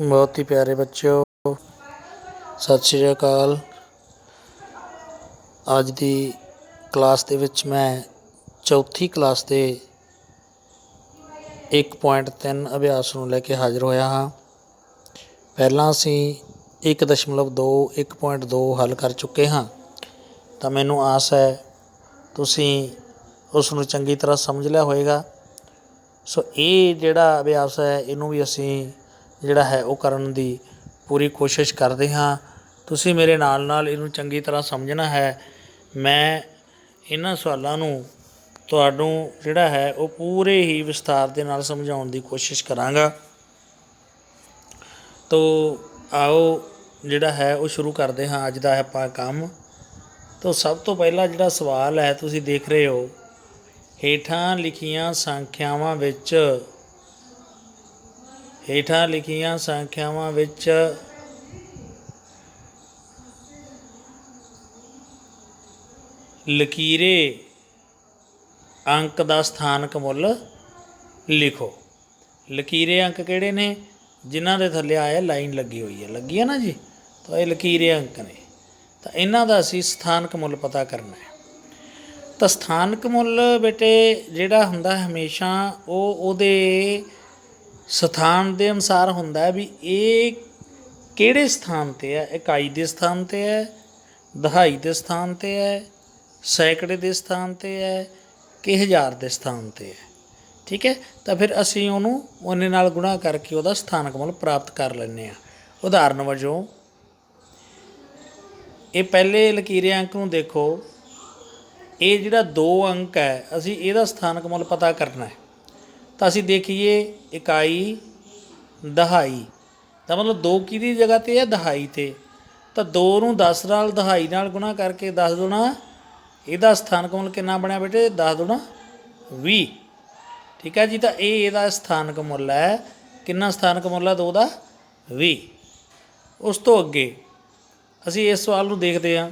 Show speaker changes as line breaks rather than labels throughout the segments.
बहुत ही प्यारे बच्चों, सत श्री अकाल। ਅੱਜ ਦੀ ਕਲਾਸ ਦੇ ਵਿੱਚ ਮੈਂ ਚੌਥੀ ਕਲਾਸ ਦੇ 1.3 ਅਭਿਆਸ ਨੂੰ ਲੈ ਕੇ ਹਾਜ਼ਰ ਹੋਇਆ ਹਾਂ। ਪਹਿਲਾਂ ਅਸੀਂ 1.2 1.2 ਹੱਲ ਕਰ ਚੁੱਕੇ ਹਾਂ, ਤਾਂ ਮੈਨੂੰ ਆਸ ਹੈ ਤੁਸੀਂ ਉਸ ਨੂੰ ਚੰਗੀ ਤਰ੍ਹਾਂ ਸਮਝ ਲਿਆ ਹੋਵੇਗਾ। ਸੋ ਇਹ ਜਿਹੜਾ ਅਭਿਆਸ ਹੈ ਇਹਨੂੰ ਵੀ ਅਸੀਂ ਜਿਹੜਾ ਹੈ ਉਹ ਕਰਨ ਦੀ ਪੂਰੀ ਕੋਸ਼ਿਸ਼ ਕਰਦੇ ਹਾਂ। ਤੁਸੀਂ ਮੇਰੇ ਨਾਲ ਇਹਨੂੰ ਚੰਗੀ ਤਰ੍ਹਾਂ ਸਮਝਣਾ ਹੈ। ਮੈਂ ਇਹਨਾਂ ਸਵਾਲਾਂ ਨੂੰ ਤੁਹਾਨੂੰ ਜਿਹੜਾ ਹੈ ਉਹ ਪੂਰੇ ਹੀ ਵਿਸਥਾਰ ਦੇ ਨਾਲ ਸਮਝਾਉਣ ਦੀ ਕੋਸ਼ਿਸ਼ ਕਰਾਂਗਾ। ਤੋ ਆਓ ਜਿਹੜਾ ਹੈ ਉਹ ਸ਼ੁਰੂ ਕਰਦੇ ਹਾਂ ਅੱਜ ਦਾ ਆਪਾਂ ਕੰਮ। ਤੋ ਸਭ ਤੋਂ ਪਹਿਲਾਂ ਜਿਹੜਾ ਸਵਾਲ ਹੈ ਤੁਸੀਂ ਦੇਖ ਰਹੇ ਹੋ, ਹੇਠਾਂ ਲਿਖੀਆਂ ਸੰਖਿਆਵਾਂ ਵਿੱਚ ਲਕੀਰੇ ਅੰਕ ਦਾ ਸਥਾਨਕ ਮੁੱਲ ਲਿਖੋ। ਲਕੀਰੇ ਅੰਕ ਕਿਹੜੇ ਨੇ? ਜਿਨ੍ਹਾਂ ਦੇ ਥੱਲੇ ਆਇਆ ਲਾਈਨ ਲੱਗੀ ਹੋਈ ਹੈ, ਲੱਗੀ ਹੈ ਨਾ ਜੀ, ਤਾਂ ਇਹ ਲਕੀਰੇ ਅੰਕ ਨੇ। ਤਾਂ ਇਹਨਾਂ ਦਾ ਅਸੀਂ ਸਥਾਨਕ ਮੁੱਲ ਪਤਾ ਕਰਨਾ ਹੈ। ਤਾਂ ਸਥਾਨਕ ਮੁੱਲ ਬੇਟੇ ਜਿਹੜਾ ਹੁੰਦਾ ਹਮੇਸ਼ਾ ਉਹਦੇ ਸਥਾਨ ਦੇ ਅਨੁਸਾਰ ਹੁੰਦਾ ਵੀ ਇਹ ਕਿਹੜੇ ਸਥਾਨ 'ਤੇ ਹੈ। ਇਕਾਈ ਦੇ ਸਥਾਨ 'ਤੇ ਹੈ, ਦਹਾਈ ਦੇ ਸਥਾਨ 'ਤੇ ਹੈ, ਸੈਂਕੜੇ ਦੇ ਸਥਾਨ 'ਤੇ ਹੈ ਕਿ ਹਜ਼ਾਰ ਦੇ ਸਥਾਨ 'ਤੇ ਹੈ। ਠੀਕ ਹੈ, ਤਾਂ ਫਿਰ ਅਸੀਂ ਉਹਨੂੰ ਉਹਨੇ ਨਾਲ ਗੁਣਾ ਕਰਕੇ ਉਹਦਾ ਸਥਾਨਕ ਮੁੱਲ ਪ੍ਰਾਪਤ ਕਰ ਲੈਂਦੇ ਹਾਂ। ਉਦਾਹਰਨ ਵਜੋਂ ਇਹ ਪਹਿਲੇ ਲਕੀਰੇ ਅੰਕ ਨੂੰ ਦੇਖੋ, ਇਹ ਜਿਹੜਾ 2 ਅੰਕ ਹੈ ਅਸੀਂ ਇਹਦਾ ਸਥਾਨਕ ਮੁੱਲ ਪਤਾ ਕਰਨਾ ਹੈ। ਤਾਂ ਅਸੀਂ ਦੇਖੀਏ ਇਕਾਈ ਦਹਾਈ, ਤਾਂ ਮਤਲਬ 2 ਕਿਹਦੀ ਜਗ੍ਹਾ 'ਤੇ ਹੈ? ਦਹਾਈ 'ਤੇ। ਤਾਂ 2 ਨੂੰ 10 ਨਾਲ ਦਹਾਈ ਨਾਲ ਗੁਣਾ ਕਰਕੇ 10 ਦੁਣਾ, ਇਹਦਾ ਸਥਾਨਕ ਮੁੱਲ ਕਿੰਨਾ ਬਣਿਆ ਬੇਟੇ? 10 ਦੁਣਾ 20। ਠੀਕ ਹੈ ਜੀ, ਤਾਂ ਇਹ ਇਹਦਾ ਸਥਾਨਕ ਮੁੱਲ ਹੈ। ਕਿੰਨਾ ਸਥਾਨਕ ਮੁੱਲ ਹੈ 2 ਦਾ? 20। ਉਸ ਤੋਂ ਅੱਗੇ ਅਸੀਂ ਇਸ ਸਵਾਲ ਨੂੰ ਦੇਖਦੇ ਹਾਂ।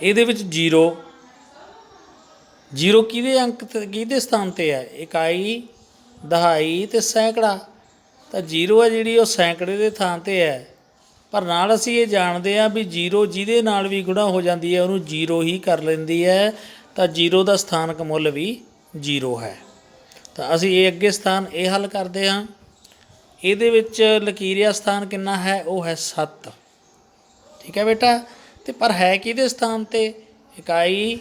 ਇਹਦੇ ਵਿੱਚ 0 ਕਿਹਦੇ ਅੰਕ ਕਿਹਦੇ ਸਥਾਨ 'ਤੇ ਹੈ? ਇਕਾਈ, ਦਹਾਈ ਅਤੇ ਸੈਂਕੜਾ। ਤਾਂ 0 ਹੈ ਜਿਹੜੀ ਉਹ ਸੈਂਕੜੇ ਦੇ ਥਾਂ 'ਤੇ ਹੈ। ਪਰ ਨਾਲ ਅਸੀਂ ਇਹ ਜਾਣਦੇ ਹਾਂ ਵੀ 0 ਜਿਹਦੇ ਨਾਲ ਵੀ ਗੁਣਾ ਹੋ ਜਾਂਦੀ ਹੈ ਉਹਨੂੰ 0 ਹੀ ਕਰ ਲੈਂਦੀ ਹੈ। ਤਾਂ 0 ਦਾ ਸਥਾਨਕ ਮੁੱਲ ਵੀ 0 ਹੈ। ਤਾਂ ਅਸੀਂ ਇਹ ਅੱਗੇ ਸਥਾਨ ਇਹ ਹੱਲ ਕਰਦੇ ਹਾਂ। ਇਹਦੇ ਵਿੱਚ ਲਕੀਰਿਆ ਸਥਾਨ ਕਿੰਨਾ ਹੈ? ਉਹ ਹੈ 7। ਠੀਕ ਹੈ ਬੇਟਾ, ਅਤੇ ਪਰ ਹੈ ਕਿਹਦੇ ਸਥਾਨ 'ਤੇ? ਇਕਾਈ,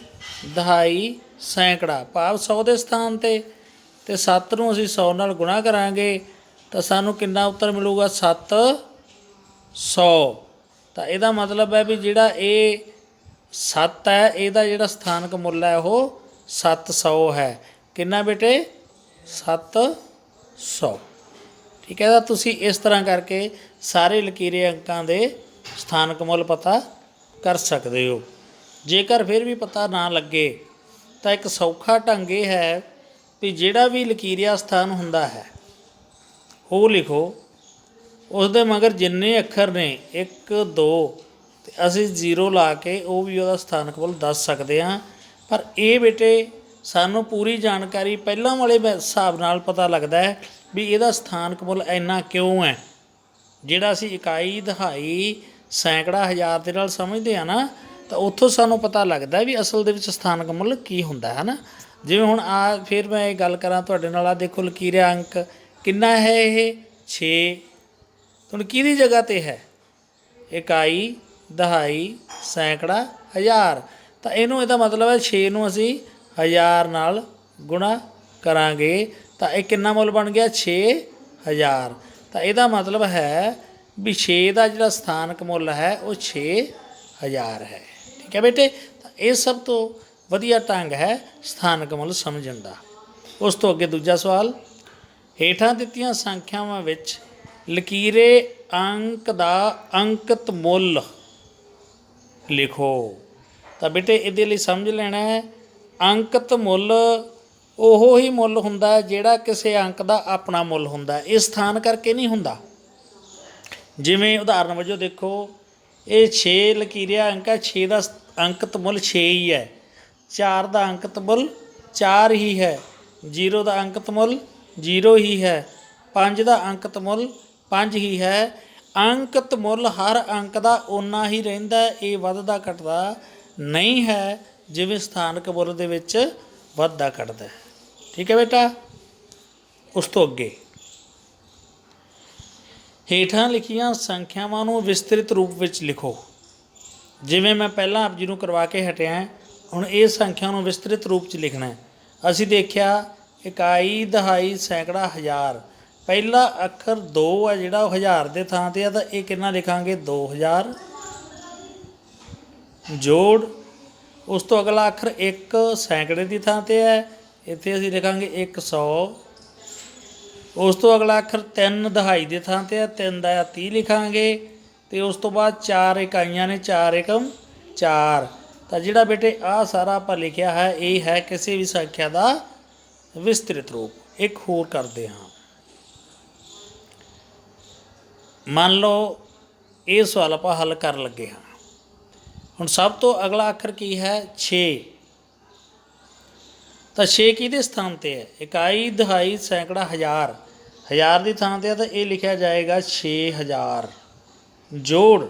ਦਹਾਈ, ਸੈਂਕੜਾ, ਭਾਵ 100 ਦੇ ਸਥਾਨ 'ਤੇ। ਅਤੇ 7 ਨੂੰ ਅਸੀਂ 100 ਨਾਲ ਗੁਣਾ ਕਰਾਂਗੇ ਤਾਂ ਸਾਨੂੰ ਕਿੰਨਾ ਉੱਤਰ ਮਿਲੂਗਾ? 700। ਤਾਂ ਇਹਦਾ ਮਤਲਬ ਹੈ ਵੀ ਜਿਹੜਾ ਇਹ 7 ਹੈ ਇਹਦਾ ਜਿਹੜਾ ਸਥਾਨਕ ਮੁੱਲ ਹੈ ਉਹ 700 ਹੈ। ਕਿੰਨਾ ਬੇਟੇ? 700। ਠੀਕ ਹੈ, ਤਾਂ ਤੁਸੀਂ ਇਸ ਤਰ੍ਹਾਂ ਕਰਕੇ ਸਾਰੇ ਲਕੀਰੇ ਅੰਕਾਂ ਦੇ ਸਥਾਨਕ ਮੁੱਲ ਪਤਾ ਕਰ ਸਕਦੇ ਹੋ। ਜੇਕਰ ਫਿਰ ਵੀ ਪਤਾ ਨਾ ਲੱਗੇ ਤਾਂ ਇੱਕ ਸੌਖਾ ਢੰਗ ਇਹ ਹੈ ਵੀ ਜਿਹੜਾ ਵੀ ਲਕੀਰਿਆ ਸਥਾਨ ਹੁੰਦਾ ਹੈ ਉਹ ਲਿਖੋ, ਉਸ ਦੇ ਮਗਰ ਜਿੰਨੇ ਅੱਖਰ ਨੇ 1 2 ਅਤੇ ਅਸੀਂ 0 ਲਾ ਕੇ ਉਹ ਵੀ ਉਹਦਾ ਸਥਾਨਕ ਮੁੱਲ ਦੱਸ ਸਕਦੇ ਹਾਂ। ਪਰ ਇਹ ਬੇਟੇ ਸਾਨੂੰ ਪੂਰੀ ਜਾਣਕਾਰੀ ਪਹਿਲਾਂ ਵਾਲੇ ਹਿਸਾਬ ਨਾਲ ਪਤਾ ਲੱਗਦਾ ਹੈ ਵੀ ਇਹਦਾ ਸਥਾਨਕ ਮੁੱਲ ਇੰਨਾ ਕਿਉਂ ਹੈ। ਜਿਹੜਾ ਅਸੀਂ ਇਕਾਈ, ਦਹਾਈ, ਸੈਂਕੜਾ, ਹਜ਼ਾਰ ਦੇ ਨਾਲ ਸਮਝਦੇ ਹਾਂ ਨਾ, ਤਾਂ ਉੱਥੋਂ ਸਾਨੂੰ ਪਤਾ ਲੱਗਦਾ ਵੀ ਅਸਲ ਦੇ ਵਿੱਚ ਸਥਾਨਕ ਮੁੱਲ ਕੀ ਹੁੰਦਾ ਹੈ ਨਾ। ਜਿਵੇਂ ਹੁਣ ਫਿਰ ਮੈਂ ਇਹ ਗੱਲ ਕਰਾਂ ਤੁਹਾਡੇ ਨਾਲ, ਦੇਖੋ ਲਕੀਰਿਆ ਅੰਕ ਕਿੰਨਾ ਹੈ? ਇਹ 6। ਹੁਣ ਕਿਹਦੀ ਜਗ੍ਹਾ 'ਤੇ ਹੈ? ਇਕਾਈ, ਦਹਾਈ, ਸੈਂਕੜਾ, ਹਜ਼ਾਰ। ਤਾਂ ਇਹਦਾ ਮਤਲਬ ਹੈ 6 ਨੂੰ ਅਸੀਂ 1000 ਨਾਲ ਗੁਣਾ ਕਰਾਂਗੇ ਤਾਂ ਇਹ ਕਿੰਨਾ ਮੁੱਲ ਬਣ ਗਿਆ? 6000। ਤਾਂ ਇਹਦਾ ਮਤਲਬ ਹੈ ਵੀ 6 ਦਾ ਜਿਹੜਾ ਸਥਾਨਕ ਮੁੱਲ ਹੈ ਉਹ 6000 ਹੈ। ਠੀਕ ਹੈ ਬੇਟੇ, ਤਾਂ ਇਹ ਸਭ ਤੋਂ ਵਧੀਆ ਢੰਗ ਹੈ ਸਥਾਨਕ ਮੁੱਲ ਸਮਝਣ ਦਾ। ਉਸ ਤੋਂ ਅੱਗੇ ਦੂਜਾ ਸਵਾਲ, ਹੇਠਾਂ ਦਿੱਤੀਆਂ ਸੰਖਿਆਵਾਂ ਵਿੱਚ ਲਕੀਰੇ ਅੰਕ ਦਾ ਅੰਕਿਤ ਮੁੱਲ ਲਿਖੋ। ਤਾਂ ਬੇਟੇ ਇਹਦੇ ਲਈ ਸਮਝ ਲੈਣਾ ਹੈ, ਅੰਕਿਤ ਮੁੱਲ ਉਹ ਹੀ ਮੁੱਲ ਹੁੰਦਾ ਜਿਹੜਾ ਕਿਸੇ ਅੰਕ ਦਾ ਆਪਣਾ ਮੁੱਲ ਹੁੰਦਾ, ਇਹ ਸਥਾਨ ਕਰਕੇ ਨਹੀਂ ਹੁੰਦਾ। ਜਿਵੇਂ ਉਦਾਹਰਨ ਵਜੋਂ ਦੇਖੋ, ਇਹ 6 ਲਕੀਰਿਆ ਅੰਕ ਹੈ, 6 ਦਾ ਅੰਕਿਤ ਮੁੱਲ 6 ਹੀ ਹੈ। 4 ਦਾ ਅੰਕਿਤ ਮੁੱਲ 4 ਹੀ ਹੈ। 0 ਦਾ ਅੰਕਿਤ ਮੁੱਲ 0 ਹੀ ਹੈ। 5 ਦਾ ਅੰਕਿਤ ਮੁੱਲ 5 ਹੀ ਹੈ। ਅੰਕਤ ਮੁੱਲ ਹਰ ਅੰਕ ਦਾ ਓਨਾ ਹੀ ਰਹਿੰਦਾ, ਇਹ ਵੱਧਦਾ ਘਟਦਾ ਨਹੀਂ ਹੈ ਜਿਵੇਂ ਸਥਾਨਕ ਮੁੱਲ ਦੇ ਵਿੱਚ ਵੱਧਦਾ ਘਟਦਾ। ਠੀਕ ਹੈ ਬੇਟਾ। ਉਸ ਤੋਂ ਅੱਗੇ ਹੇਠਾਂ ਲਿਖੀਆਂ ਸੰਖਿਆਵਾਂ ਨੂੰ ਵਿਸਤ੍ਰਿਤ ਰੂਪ ਵਿੱਚ ਲਿਖੋ। ਜਿਵੇਂ ਮੈਂ ਪਹਿਲਾਂ ਆਪ ਜੀ ਨੂੰ ਕਰਵਾ ਕੇ ਹਟਿਆ, ਹੁਣ ਇਹ ਸੰਖਿਆ ਨੂੰ ਵਿਸਤ੍ਰਿਤ ਰੂਪ 'ਚ ਲਿਖਣਾ। ਅਸੀਂ ਦੇਖਿਆ ਇਕਾਈ, ਦਹਾਈ, ਸੈਂਕੜਾ, ਹਜ਼ਾਰ। ਪਹਿਲਾ ਅੱਖਰ 2 ਆ ਜਿਹੜਾ ਉਹ 1000 ਦੇ ਥਾਂ 'ਤੇ ਆ, ਤਾਂ ਇਹ ਕਿੰਨਾ ਲਿਖਾਂਗੇ 2000 ਜੋੜ। ਉਸ ਤੋਂ ਅਗਲਾ ਅੱਖਰ 1 ਸੈਂਕੜੇ ਦੀ ਥਾਂ 'ਤੇ ਹੈ, ਇੱਥੇ ਅਸੀਂ ਲਿਖਾਂਗੇ 100। ਉਸ ਤੋਂ ਅਗਲਾ ਅੱਖਰ 3 ਦਹਾਈ ਦੇ ਥਾਂ 'ਤੇ ਹੈ, 3 ਦਾ 30 ਲਿਖਾਂਗੇ। ਅਤੇ ਉਸ ਤੋਂ ਬਾਅਦ 4 ਇਕਾਈਆਂ ਨੇ, 4 ਏਕਮ 4। ਤਾਂ ਜਿਹੜਾ ਬੇਟੇ ਆਹ ਸਾਰਾ ਆਪਾਂ ਲਿਖਿਆ ਹੈ ਇਹ ਹੈ ਕਿਸੇ ਵੀ ਸੰਖਿਆ ਦਾ ਵਿਸਤ੍ਰਿਤ ਰੂਪ। ਇੱਕ ਹੋਰ ਕਰਦੇ ਹਾਂ। ਮੰਨ ਲਓ ਇਹ ਸਵਾਲ ਆਪਾਂ ਹੱਲ ਕਰਨ ਲੱਗੇ ਹਾਂ। ਹੁਣ ਸਭ ਤੋਂ ਅਗਲਾ ਅੱਖਰ ਕੀ ਹੈ 6। ਤਾਂ 6 ਕਿਹਦੇ ਸਥਾਨ 'ਤੇ ਹੈ? ਇਕਾਈ, ਦਹਾਈ, ਸੈਂਕੜਾ, ਹਜ਼ਾਰ। ਹਜ਼ਾਰ ਦੀ ਥਾਂ 'ਤੇ ਹੈ ਤਾਂ ਇਹ ਲਿਖਿਆ ਜਾਏਗਾ 6000 ਜੋੜ।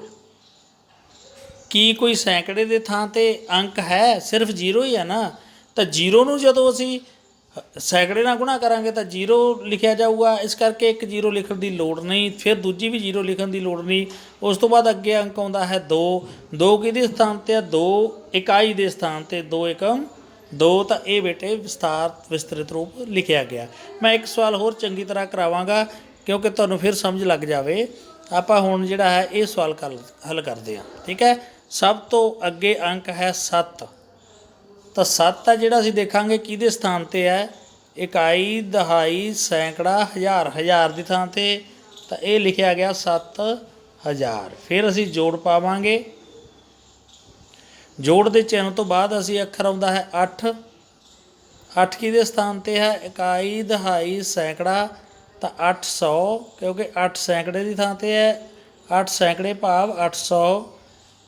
ਕੀ ਕੋਈ ਸੈਂਕੜੇ ਦੇ ਥਾਂ 'ਤੇ ਅੰਕ ਹੈ? ਸਿਰਫ 0 ਹੀ ਹੈ ਨਾ। ਤਾਂ 0 ਨੂੰ ਜਦੋਂ ਅਸੀਂ ਸੈਂਕੜੇ ਨਾਲ ਗੁਣਾ ਕਰਾਂਗੇ ਤਾਂ 0 ਲਿਖਿਆ ਜਾਊਗਾ, ਇਸ ਕਰਕੇ ਇੱਕ 0 ਲਿਖਣ ਦੀ ਲੋੜ ਨਹੀਂ। ਫਿਰ ਦੂਜੀ ਵੀ 0 ਲਿਖਣ ਦੀ ਲੋੜ ਨਹੀਂ। ਉਸ ਤੋਂ ਬਾਅਦ ਅੱਗੇ ਅੰਕ ਆਉਂਦਾ ਹੈ 2। 2 ਕਿਹਦੇ ਸਥਾਨ 'ਤੇ ਹੈ? 2 ਇਕਾਈ ਦੇ ਸਥਾਨ 'ਤੇ, 2 ਏਕਮ 2। ਤਾਂ ਇਹ ਬੇਟੇ ਵਿਸਤ੍ਰਿਤ ਰੂਪ ਲਿਖਿਆ ਗਿਆ। ਮੈਂ ਇੱਕ ਸਵਾਲ ਹੋਰ ਚੰਗੀ ਤਰ੍ਹਾਂ ਕਰਾਵਾਂਗਾ ਕਿਉਂਕਿ ਤੁਹਾਨੂੰ ਫਿਰ ਸਮਝ ਲੱਗ ਜਾਵੇ। ਆਪਾਂ ਹੁਣ ਜਿਹੜਾ ਹੈ ਇਹ ਸਵਾਲ ਹੱਲ ਕਰਦੇ ਹਾਂ। ਠੀਕ ਹੈ। ਸਭ ਤੋਂ ਅੱਗੇ ਅੰਕ ਹੈ 7। ਤਾਂ 7 ਹੈ ਜਿਹੜਾ ਅਸੀਂ ਦੇਖਾਂਗੇ ਕਿਹਦੇ ਸਥਾਨ 'ਤੇ ਹੈ? ਇਕਾਈ, ਦਹਾਈ, ਸੈਂਕੜਾ, ਹਜ਼ਾਰ। ਹਜ਼ਾਰ ਦੀ ਥਾਂ 'ਤੇ ਤਾਂ ਇਹ ਲਿਖਿਆ ਗਿਆ 7000। ਫਿਰ ਅਸੀਂ ਜੋੜ ਪਾਵਾਂਗੇ। ਜੋੜ ਦੇ ਚਿੰਨ੍ਹ ਤੋਂ ਬਾਅਦ ਅਸੀਂ ਅੱਖਰ ਆਉਂਦਾ ਹੈ 8। 8 ਕਿਹਦੇ ਸਥਾਨ 'ਤੇ ਹੈ? ਇਕਾਈ, ਦਹਾਈ, ਸੈਂਕੜਾ। ਤਾਂ 800 ਕਿਉਂਕਿ 8 ਸੈਂਕੜੇ ਦੀ ਥਾਂ 'ਤੇ ਹੈ। 8 ਸੈਂਕੜੇ ਭਾਵ 800।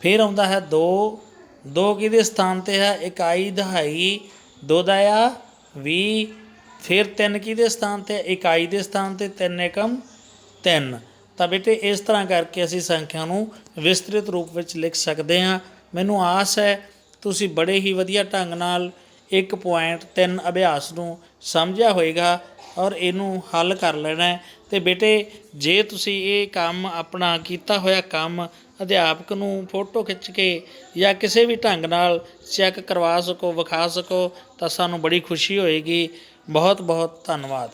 ਫਿਰ ਆਉਂਦਾ ਹੈ 2। 2 ਕਿਹਦੇ ਸਥਾਨ 'ਤੇ ਹੈ? ਇਕਾਈ, ਦਹਾਈ, 2 ਦਾ 20। ਫਿਰ 3 ਕਿਹਦੇ ਸਥਾਨ 'ਤੇ? ਇਕਾਈ ਦੇ ਸਥਾਨ 'ਤੇ, 3 ਏਕਮ 3। ਤਾਂ ਬੇਟੇ ਇਸ ਤਰ੍ਹਾਂ ਕਰਕੇ ਅਸੀਂ ਸੰਖਿਆ ਨੂੰ ਵਿਸਤ੍ਰਿਤ ਰੂਪ ਵਿੱਚ ਲਿਖ ਸਕਦੇ ਹਾਂ। ਮੈਨੂੰ ਆਸ ਹੈ ਤੁਸੀਂ ਬੜੇ ਹੀ ਵਧੀਆ ਢੰਗ ਨਾਲ 1.3 ਅਭਿਆਸ ਨੂੰ ਸਮਝਿਆ ਹੋਏਗਾ ਔਰ ਇਹਨੂੰ ਹੱਲ ਕਰ ਲੈਣਾ। ਅਤੇ ਬੇਟੇ ਜੇ ਤੁਸੀਂ ਇਹ ਕੰਮ ਆਪਣਾ ਕੀਤਾ ਹੋਇਆ ਕੰਮ ਅਧਿਆਪਕ ਨੂੰ ਫੋਟੋ ਖਿੱਚ ਕੇ ਜਾਂ ਕਿਸੇ ਵੀ ਢੰਗ ਨਾਲ ਚੈੱਕ ਕਰਵਾ ਸਕੋ, ਵਿਖਾ ਸਕੋ ਤਾਂ ਸਾਨੂੰ ਬੜੀ ਖੁਸ਼ੀ ਹੋਏਗੀ। ਬਹੁਤ ਬਹੁਤ ਧੰਨਵਾਦ।